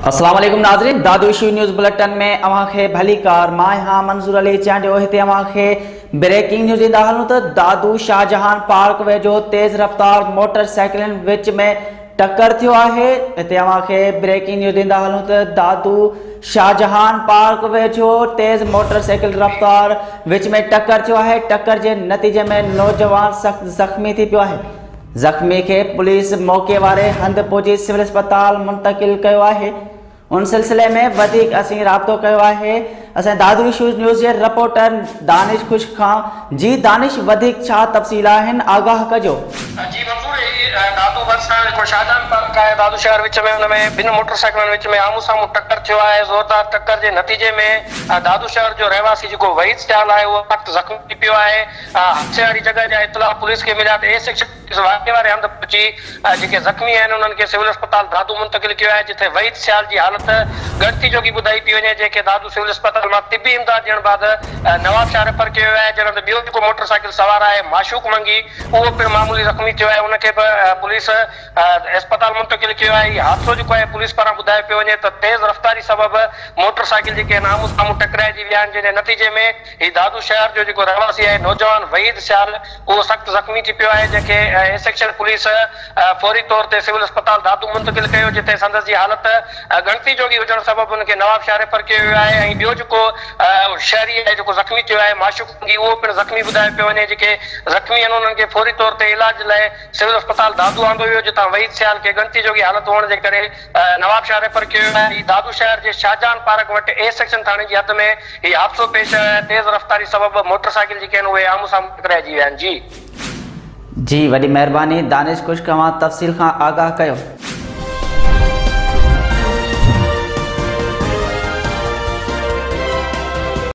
अस्सलाम वालेकुम नाज़रीन, दादू इशू न्यूज़ बुलेटिन में अवांखे भली कार मां हाँ मंजूर अली चांडियो हिते अवांखे ब्रेकिंग न्यूज़ ईंदा हलूं त दादू शाहजहान पार्क वेझो तेज़ रफ्तार मोटरसाइकिल विच में टक्कर थियो आहे। हिते अवांखे ब्रेकिंग न्यूज़ ईंदा हलूं त दादू शाहजहान पार्क वेझो तेज़ मोटरसाइकिल रफ्तार विच में टक्कर थियो आहे। टक्कर के नतीजे में नौजवान सख्त जख्मी थी पियो आहे। जख्मी के पुलिस मौके वारे हंध पहुंची सिविल अस्पताल मुंतकिल किया है। उन सिलसिले में वधिक असीं राब्तो किया है। असां दादू इशूज़ न्यूज़ के रिपोर्टर दानिश खुश खां। जी दानिश, वधिक छा तफ़सील आहिनि, आगाह कजो। जी मंजूर, दादू बस को शाहजहान पार्क है दादू शहर विच में उनमें बिन मोटरसाइकिल विच में आमू सामू टक्कर थियो है। जोरदार टक्कर के नतीजे में दादू शहर जो रहवासी जो वहीद सियाल है वो सख्त जख्मी पियो है। हादसे वाली जगह जा इतला पुलिस के मिला ए सेक्शन वाक़े वारे हंध पहुंची जेके जख्मी हैं उन्हनि खे सिविल अस्पताल दादू मुंतकिल किया है, जिथे वहीद सियाल की हालत गणती जोगी बुधाई पी वने, जेके दादू सिविल अस्पताल में तिबी इमदाद ॾियण बाद नवाब शाह रेफर किया है। जन ॿियो जेको मोटरसाइकिल सवार है माशूक मंगी वो पिण मामूली जख्मी थियो है, उनके पुलिस अस्पताल मुंतकिल किया है। ये हादसो जो है पुलिस पारां बुधायो पियो वने त तेज रफ्तारी सबब मोटरसाइकिल जेके आमू सामू टकराइजी विया आहिनि, जिन नतीजे में ही दादू शहर जो जेको रहवासी है नौजवान वहीद सियाल वो सख्त जख्मी थी पियो है, जेके ए सेक्शन पुलिस फौरी तौर ते सिविल अस्पताल दादू मुंतकिल कयो, जिथे संदस जी हालत गणती जोगी हुजण सबब उनके नवाब शाह रेफर कियो वियो आहे। ऐं ॿियो जेको शहरी है जो जख्मी थियो है माशूक मंगी वो पिण जख्मी बुधायो पियो वने, जेके जख्मी आहिनि उन्हनि खे फौरी तौर ते इलाज लाइ सिविल अस्पताल दादू आंदो वियो, जितां वहीद सियाल के गणती जोगी हालत हुअण जे करे नवाब शाह रेफर कियो वियो आहे। दादू शहर के शाहजहान पार्क वटि ए सेक्शन थाणे जी हद में ही हादसो पेश आयो है। तेज रफ्तारी सबब मोटरसाइकिल जेके आहिनि उहे आमू साम्हूं टकराइजी विया आहिनि। जी जी, वॾी महिरबानी दानिश कुछ खां तफ़सील खां आगाह कयो।